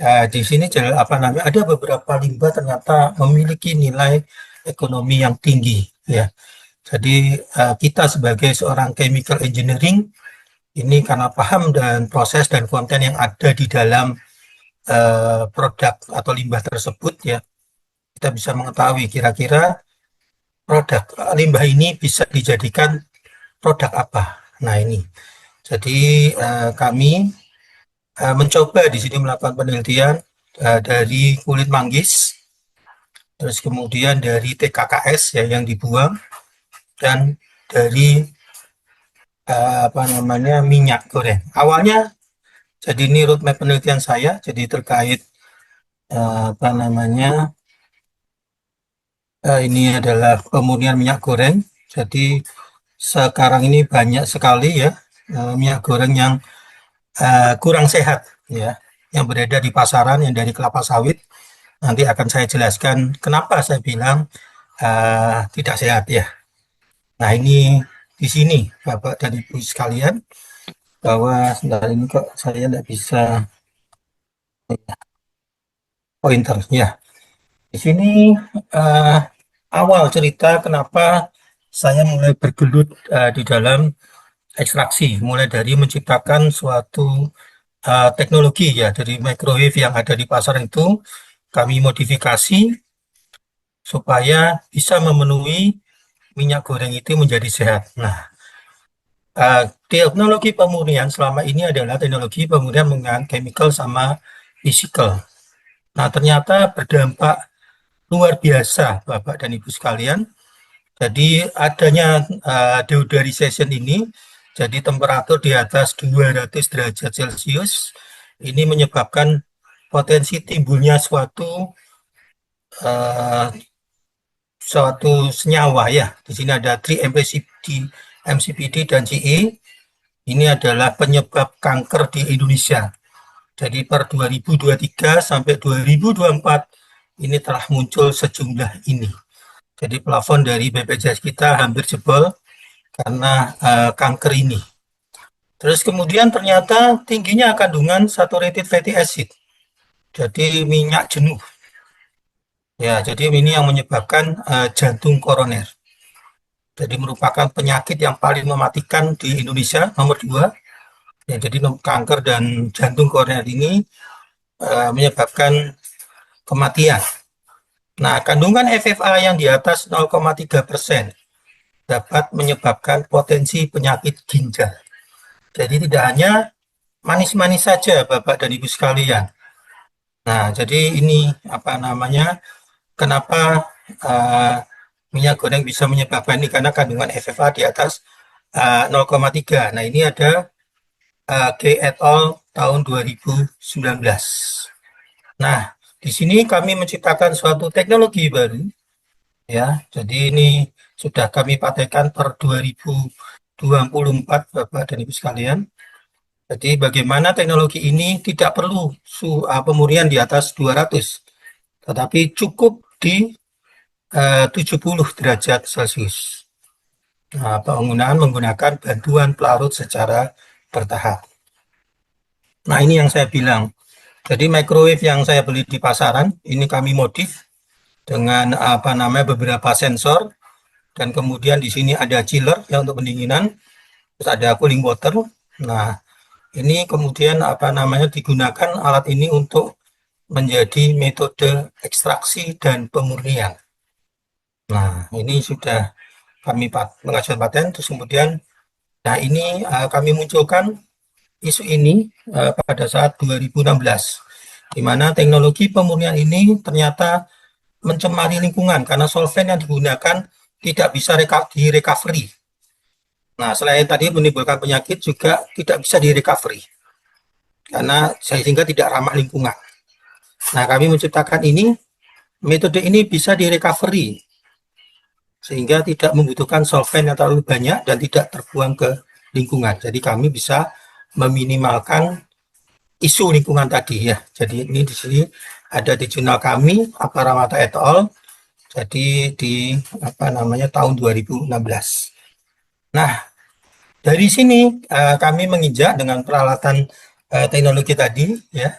Di sini ada beberapa limbah ternyata memiliki nilai ekonomi yang tinggi, ya. Jadi kita sebagai seorang chemical engineering ini karena paham dan proses dan konten yang ada di dalam produk atau limbah tersebut, ya, kita bisa mengetahui kira-kira produk limbah ini bisa dijadikan produk apa. Nah ini, jadi kami mencoba di sini melakukan penelitian dari kulit manggis, terus kemudian dari TKKS ya yang dibuang, dan dari minyak goreng. Awalnya, jadi ini roadmap penelitian saya, jadi terkait ini adalah pemurnian minyak goreng. Jadi sekarang ini banyak sekali ya minyak goreng yang kurang sehat ya, yang beredar di pasaran yang dari kelapa sawit. Nanti akan saya jelaskan kenapa saya bilang tidak sehat ya. Nah ini di sini Bapak dan Ibu sekalian, bahwa sebentar ini kok saya tidak bisa pointer ya. Di sini eh, awal cerita kenapa saya mulai bergelut di dalam ekstraksi, mulai dari menciptakan suatu teknologi ya dari microwave yang ada di pasar itu kami modifikasi supaya bisa memenuhi minyak goreng itu menjadi sehat. Nah, teknologi pemurnian selama ini adalah teknologi pemurnian menggunakan chemical sama physical. Nah, ternyata berdampak luar biasa, Bapak dan Ibu sekalian. Jadi adanya deodorization ini, jadi temperatur di atas 200 derajat Celcius, ini menyebabkan potensi timbulnya uh, suatu senyawa ya. Di sini ada 3-MCPD, MCPD dan CE. Ini adalah penyebab kanker di Indonesia. Jadi per 2023 sampai 2024 ini telah muncul sejumlah ini. Jadi plafon dari BPJS kita hampir jebol karena kanker ini. Terus kemudian ternyata tingginya kandungan saturated fatty acid. Jadi minyak jenuh. Ya, jadi ini yang menyebabkan jantung koroner. Jadi merupakan penyakit yang paling mematikan di Indonesia, nomor 2. Ya, jadi kanker dan jantung koroner ini menyebabkan kematian. Nah, kandungan FFA yang di atas 0,3% dapat menyebabkan potensi penyakit ginjal. Jadi tidak hanya manis-manis saja, Bapak dan Ibu sekalian. Nah, jadi ini kenapa uh, minyak goreng bisa menyebabkan ini, karena kandungan FFA di atas 0,3. Nah, ini ada G et al. Tahun 2019. Nah, di sini kami menciptakan suatu teknologi baru, ya. Jadi ini sudah kami patenkan per 2024, Bapak dan Ibu sekalian. Jadi bagaimana teknologi ini tidak perlu pemurnian di atas 200, tetapi cukup di 70 derajat Celcius. Nah, penggunaan menggunakan bantuan pelarut secara bertahap. Nah, ini yang saya bilang. Jadi microwave yang saya beli di pasaran, ini kami modif dengan beberapa sensor, dan kemudian di sini ada chiller yang untuk pendinginan, terus ada cooling water. Nah, ini kemudian digunakan alat ini untuk menjadi metode ekstraksi dan pemurnian. Nah, ini sudah kami mengajukan paten, terus kemudian, nah ini kami munculkan isu ini pada saat 2016, di mana teknologi pemurnian ini ternyata mencemari lingkungan karena solvent yang digunakan tidak bisa di-recovery. Nah, selain tadi menimbulkan penyakit, juga tidak bisa di-recovery karena sehingga tidak ramah lingkungan. Nah, kami menciptakan ini, metode ini bisa di-recovery sehingga tidak membutuhkan solvent yang terlalu banyak dan tidak terbuang ke lingkungan. Jadi kami bisa meminimalkan isu lingkungan tadi ya. Jadi ini di sini ada di jurnal kami, Aparamata et al. Jadi di tahun 2016. Nah, dari sini kami menginjak dengan peralatan teknologi tadi ya.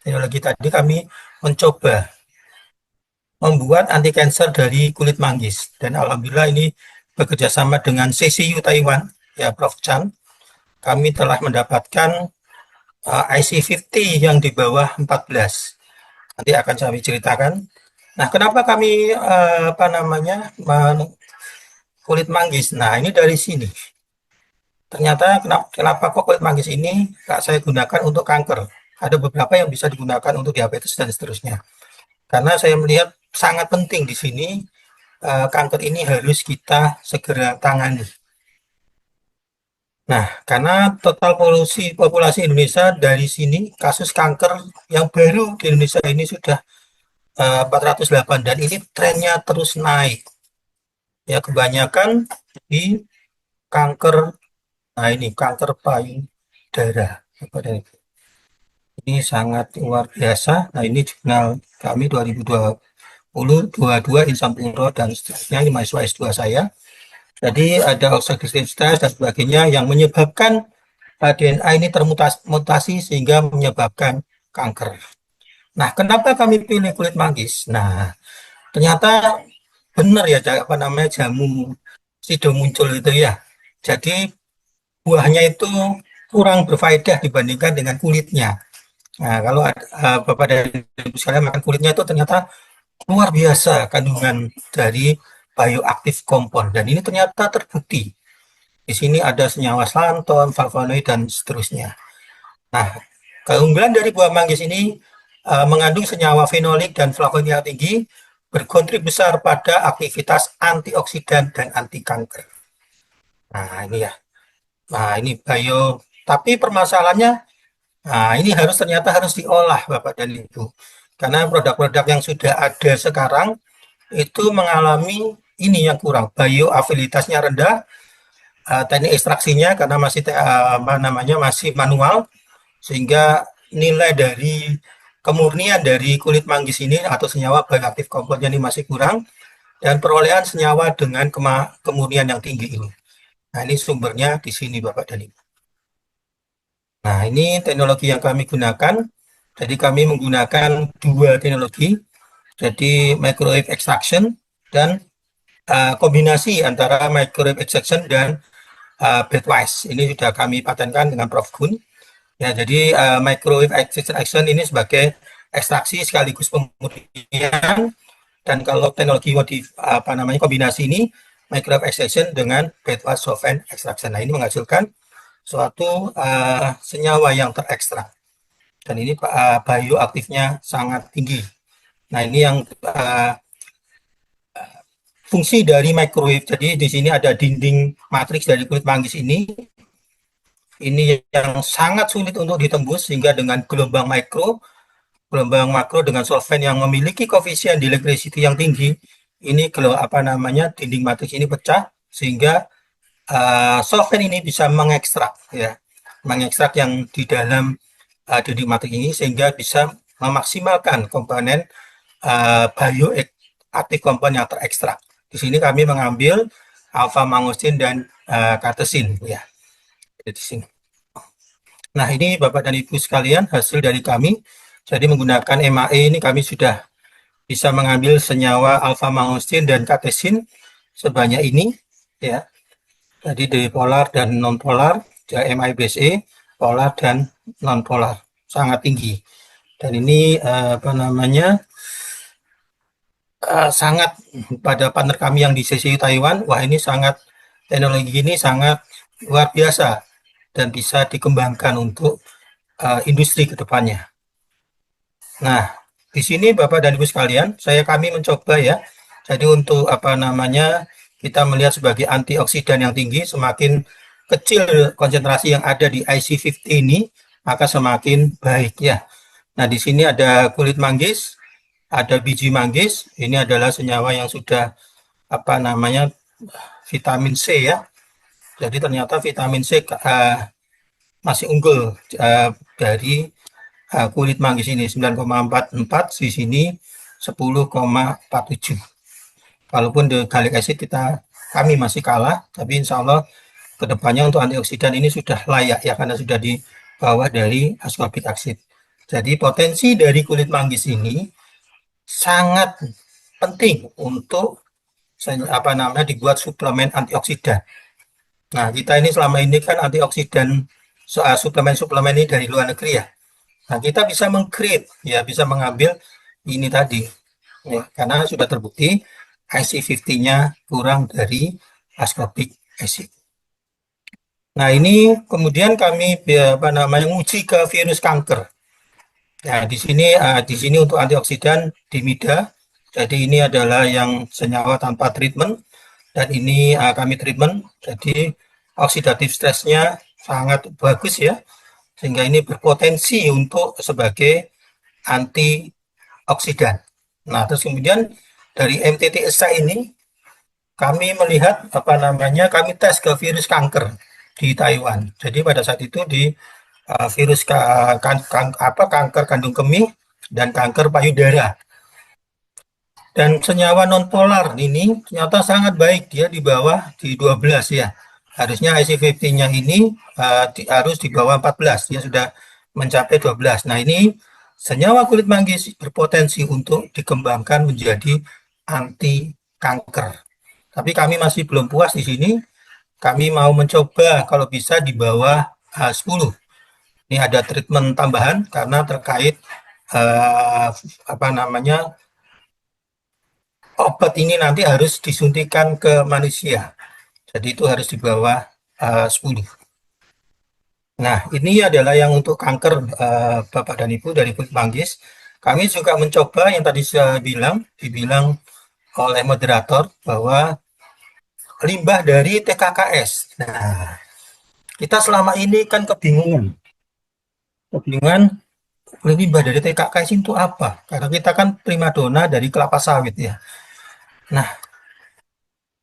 teknologi tadi kami mencoba membuat anti cancer dari kulit manggis. Dan alhamdulillah ini bekerja sama dengan CCU Taiwan, ya Prof. Chan, kami telah mendapatkan IC50 yang di bawah 14. Nanti akan saya ceritakan. Nah, kenapa kami kulit manggis? Nah, ini dari sini. Ternyata kenapa kok kulit manggis ini saya gunakan untuk kanker? Ada beberapa yang bisa digunakan untuk diabetes dan seterusnya. Karena saya melihat sangat penting di sini kanker ini harus kita segera tangani. Nah, karena total populasi Indonesia dari sini kasus kanker yang baru di Indonesia ini sudah 408 dan ini trennya terus naik. Ya, kebanyakan di kanker. Nah, ini kanker payudara. Ini sangat luar biasa. Nah, ini jurnal kami 2020, 22 Insan Puro dan seterusnya, ini mahasiswa S2 saya. Jadi ada oxidative stress dan sebagainya yang menyebabkan DNA ini termutasi sehingga menyebabkan kanker. Nah, kenapa kami pilih kulit manggis? Nah, ternyata benar ya jamu sido muncul itu ya. Jadi buahnya itu kurang berfaedah dibandingkan dengan kulitnya. Nah, kalau Bapak dan Ibu sekalian makan kulitnya itu ternyata luar biasa kandungan dari bioaktif kompon dan ini ternyata terbukti. Di sini ada senyawa xanthan, flavonoid dan seterusnya. Nah, keunggulan dari buah manggis ini mengandung senyawa fenolik dan flavonoid yang tinggi, berkontribusi besar pada aktivitas antioksidan dan anti kanker. Nah, ini ya. Nah, ini tapi permasalahannya, nah ini ternyata harus diolah Bapak dan Ibu. Karena produk-produk yang sudah ada sekarang itu mengalami ini yang kurang, bioavailabilitasnya rendah, teknik ekstraksinya karena masih manual, sehingga nilai dari kemurnian dari kulit manggis ini atau senyawa bioaktif komponnya ini masih kurang dan perolehan senyawa dengan kemurnian yang tinggi ini. Nah, ini sumbernya di sini Bapak dan Ibu. Nah, ini teknologi yang kami gunakan. Jadi kami menggunakan dua teknologi, jadi microwave extraction dan kombinasi antara microwave extraction dan bedwise. Ini sudah kami patenkan dengan Prof. Gun. Ya, jadi microwave extraction ini sebagai ekstraksi sekaligus pemurnian dan kalau teknologi kombinasi ini microwave extraction dengan bedwise solvent extraction. Nah, ini menghasilkan suatu senyawa yang terekstrak dan ini bioaktifnya sangat tinggi. Nah, ini yang fungsi dari microwave. Jadi di sini ada dinding matriks dari kulit manggis ini yang sangat sulit untuk ditembus sehingga dengan gelombang makro dengan solvent yang memiliki koefisien dielectricity yang tinggi, ini dinding matriks ini pecah sehingga solvent ini bisa mengekstrak yang di dalam dinding matriks ini sehingga bisa memaksimalkan komponen bioaktif komponen yang terekstrak. Di sini kami mengambil alpha mangostin dan katesin ya. Di sini. Nah, ini Bapak dan Ibu sekalian hasil dari kami. Jadi menggunakan MAE ini kami sudah bisa mengambil senyawa alpha mangostin dan katesin sebanyak ini ya. Jadi dari polar dan non polar, MIBSE, polar dan non polar sangat tinggi. Dan ini sangat pada partner kami yang di CCU Taiwan, wah ini teknologi ini sangat luar biasa dan bisa dikembangkan untuk industri ke depannya. Nah, di sini Bapak dan Ibu sekalian, kami mencoba ya. Jadi untuk kita melihat sebagai antioksidan yang tinggi, semakin kecil konsentrasi yang ada di IC50 ini, maka semakin baik ya. Nah, di sini ada kulit manggis, ada biji manggis, ini adalah senyawa yang sudah vitamin C ya. Jadi ternyata vitamin C masih unggul dari kulit manggis ini 9,44, di sini 10,47. Walaupun di galic acid kami masih kalah, tapi insya Allah kedepannya untuk antioksidan ini sudah layak ya karena sudah di bawah dari ascorbic acid. Jadi potensi dari kulit manggis ini sangat penting untuk dibuat suplemen antioksidan. Nah, kita ini selama ini kan antioksidan soal suplemen-suplemen ini dari luar negeri ya. Nah, kita bisa meng-create ya, bisa mengambil ini tadi. Ya, karena sudah terbukti IC50-nya kurang dari ascorbic acid. Nah, ini kemudian kami uji ke virus kanker. Nah, di sini untuk antioksidan dimida. Jadi ini adalah yang senyawa tanpa treatment dan ini kami treatment. Jadi oksidatif stresnya sangat bagus ya. Sehingga ini berpotensi untuk sebagai antioksidan. Nah, terus kemudian dari MTTSA ini kami melihat kami tes ke virus kanker di Taiwan. Jadi pada saat itu di virus kanker kandung kemih dan kanker payudara. Dan senyawa nonpolar ini ternyata sangat baik, dia di bawah di 12 ya. Harusnya IC50-nya ini harus di bawah 14, dia sudah mencapai 12. Nah, ini senyawa kulit manggis berpotensi untuk dikembangkan menjadi anti kanker. Tapi kami masih belum puas di sini. Kami mau mencoba kalau bisa di bawah 10. Ini ada treatment tambahan karena terkait eh, obat ini nanti harus disuntikan ke manusia. Jadi itu harus di bawah 10. Nah, ini adalah yang untuk kanker Bapak dan Ibu dari kulit manggis. Kami juga mencoba yang tadi saya dibilang oleh moderator bahwa limbah dari TKKS. Nah, kita selama ini kan kebingungan limbah dari TKKS itu apa? Karena kita kan primadona dari kelapa sawit ya. Nah,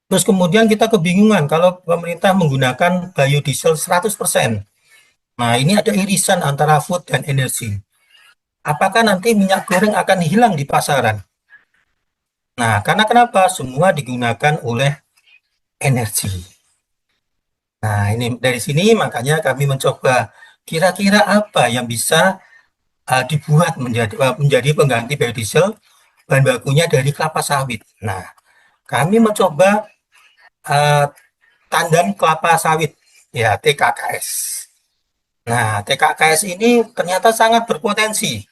terus kemudian kita kebingungan kalau pemerintah menggunakan biodiesel 100%. Nah, ini ada irisan antara food dan energi. Apakah nanti minyak goreng akan hilang di pasaran? Nah, karena kenapa? Semua digunakan oleh energi. Nah, ini dari sini makanya kami mencoba kira-kira apa yang bisa dibuat menjadi pengganti biodiesel, bahan bakunya dari kelapa sawit. Nah, kami mencoba uh, tandan kelapa sawit, ya TKKS. Nah, TKKS ini ternyata sangat berpotensi.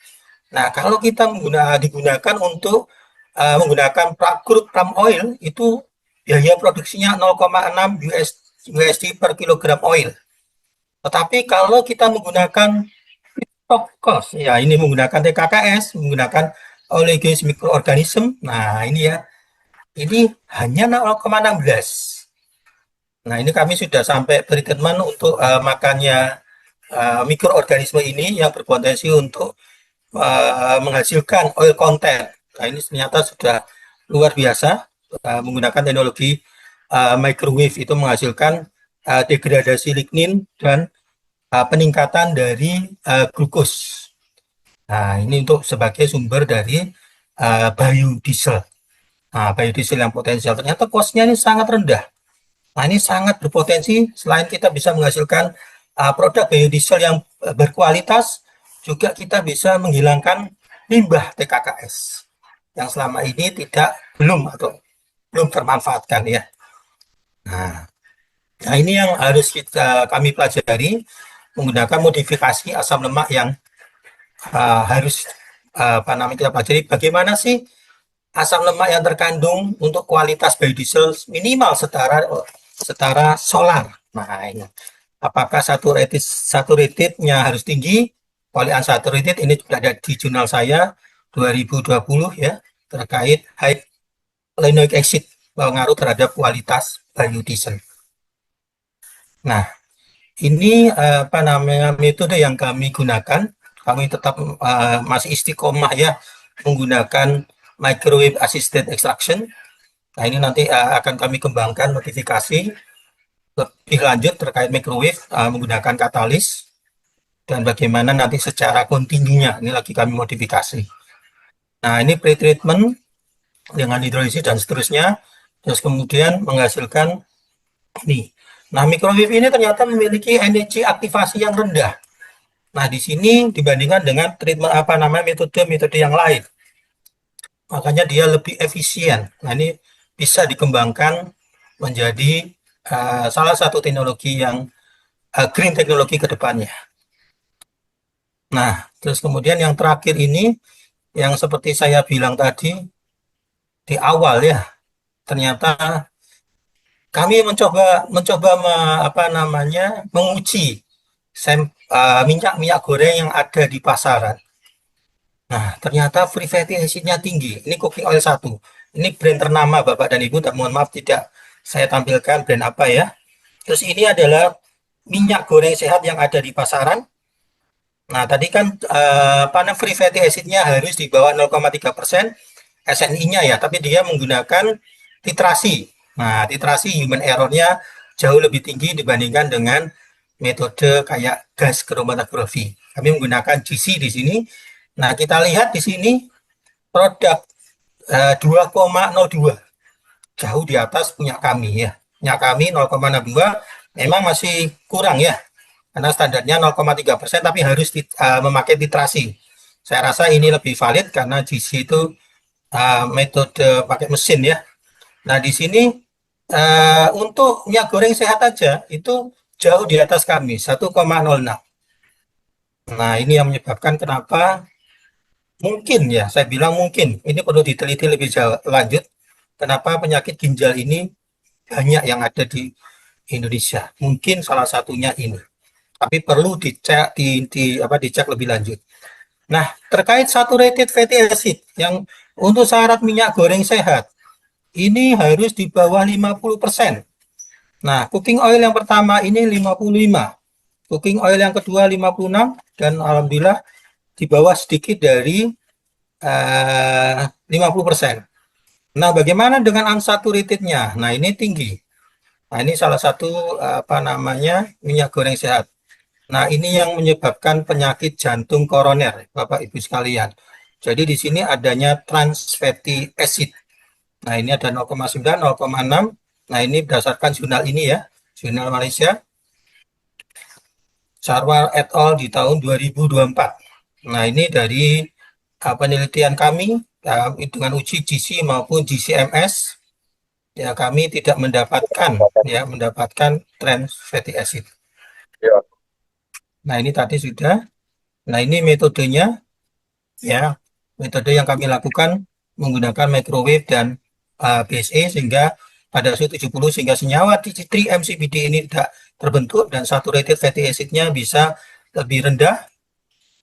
Nah, kalau kita digunakan untuk menggunakan crude palm oil, itu biaya produksinya 0,6 USD per kilogram oil. Tetapi kalau kita menggunakan top cost, ya ini menggunakan TKKS, menggunakan oleaginous microorganism, nah ini ya, ini hanya 0,16. Nah, ini kami sudah sampai treatment untuk makannya mikroorganisme ini yang berpotensi untuk menghasilkan oil content. Nah, ini ternyata sudah luar biasa menggunakan teknologi microwave itu menghasilkan degradasi lignin dan peningkatan dari glukos. Nah, ini untuk sebagai sumber dari biodiesel. Nah, biodiesel yang potensial ternyata cost-nya ini sangat rendah. Nah, ini sangat berpotensi selain kita bisa menghasilkan produk biodiesel yang berkualitas, juga kita bisa menghilangkan limbah TKKS yang selama ini belum termanfaatkan ya. Nah, nah ini yang harus kami pelajari menggunakan modifikasi asam lemak yang harus kita pelajari bagaimana sih asam lemak yang terkandung untuk kualitas biodiesel minimal setara solar. Nah, ini apakah saturatednya harus tinggi? Polyunsaturated ini sudah ada di jurnal saya 2020 ya, terkait high linoleic acid pengaruh terhadap kualitas biodiesel. Nah, ini metode yang kami gunakan. Kami tetap masih istiqomah ya menggunakan microwave assisted extraction. Nah, ini nanti akan kami kembangkan modifikasi lebih lanjut terkait microwave menggunakan katalis dan bagaimana nanti secara kontinunya ini lagi kami modifikasi. Nah, ini pre-treatment dengan hidrolisis dan seterusnya, terus kemudian menghasilkan ini. Nah, microwave ini ternyata memiliki energi aktivasi yang rendah. Nah, di sini dibandingkan dengan treatment apa namanya metode-metode yang lain, makanya dia lebih efisien. Nah, ini bisa dikembangkan menjadi salah satu teknologi yang green teknologi ke depannya. Nah, terus kemudian yang terakhir ini, yang seperti saya bilang tadi di awal ya, ternyata kami mencoba mencoba apa namanya menguji minyak goreng yang ada di pasaran. Nah, ternyata free fatty acid-nya tinggi. Ini cooking oil satu. Ini brand ternama Bapak dan Ibu. Mohon maaf tidak saya tampilkan brand apa ya. Terus ini adalah minyak goreng sehat yang ada di pasaran. Nah, tadi kan panel free fatty acid-nya harus di bawah 0,3% SNI-nya ya, tapi dia menggunakan titrasi. Nah, titrasi human error-nya jauh lebih tinggi dibandingkan dengan metode kayak gas kromatografi. Kami menggunakan GC di sini. Nah, kita lihat di sini produk 2,02, jauh di atas punya kami ya. Punya kami 0,62 memang masih kurang ya, karena standarnya 0,3% tapi harus memakai titrasi. Saya rasa ini lebih valid karena GC itu metode pakai mesin ya. Nah, di sini untuk minyak goreng sehat aja itu jauh di atas kami 1,06. Nah, ini yang menyebabkan kenapa mungkin ya, saya bilang mungkin ini perlu diteliti lebih jauh lanjut. Kenapa penyakit ginjal ini banyak yang ada di Indonesia? Mungkin salah satunya ini. Tapi perlu dicek dicek lebih lanjut. Nah, terkait saturated fatty acid yang untuk syarat minyak goreng sehat ini harus di bawah 50%. Nah, cooking oil yang pertama ini 55, cooking oil yang kedua 56, dan alhamdulillah di bawah sedikit dari 50%. Nah, bagaimana dengan unsaturated-nya? Nah, ini tinggi. Nah, ini salah satu apa namanya minyak goreng sehat. Nah, ini yang menyebabkan penyakit jantung koroner, Bapak Ibu sekalian. Jadi di sini adanya trans fatty acid. Nah, ini ada 0,9, 0,6. Nah, ini berdasarkan jurnal ini ya, jurnal Malaysia, Sarwar et al. Di tahun 2024. Nah, ini dari penelitian kami dengan uji GC maupun GCMS, ya kami tidak mendapatkan trans fatty acid. Nah, ini tadi sudah. Nah, ini metodenya ya. Metode yang kami lakukan menggunakan microwave dan BSE sehingga pada suhu 70 sehingga senyawa T3-MCPD ini tidak terbentuk dan saturated fatty acid-nya bisa lebih rendah.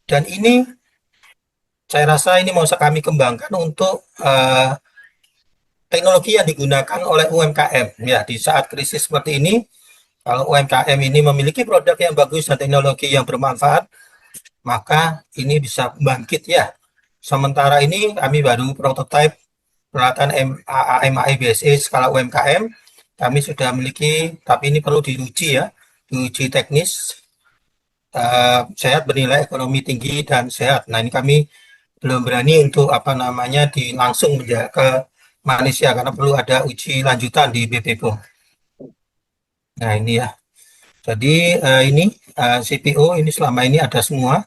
Dan ini saya rasa ini mau kami kembangkan untuk teknologi yang digunakan oleh UMKM ya di saat krisis seperti ini. Kalau UMKM ini memiliki produk yang bagus dan teknologi yang bermanfaat, maka ini bisa bangkit ya. Sementara ini kami baru prototipe peralatan AMAI BSE skala UMKM. Kami sudah memiliki, tapi ini perlu diuji ya, diuji teknis, sehat bernilai ekonomi tinggi dan sehat. Nah, ini kami belum berani untuk apa namanya langsung ke Malaysia karena perlu ada uji lanjutan di BPOM. Nah, ini ya. Jadi ini CPO ini selama ini ada semua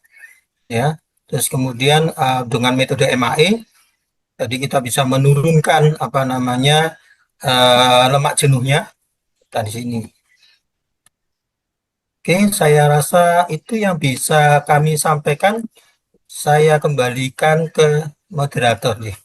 ya. Terus kemudian dengan metode MAE jadi kita bisa menurunkan apa namanya lemak jenuhnya di sini. Oke, saya rasa itu yang bisa kami sampaikan. Saya kembalikan ke moderator nih.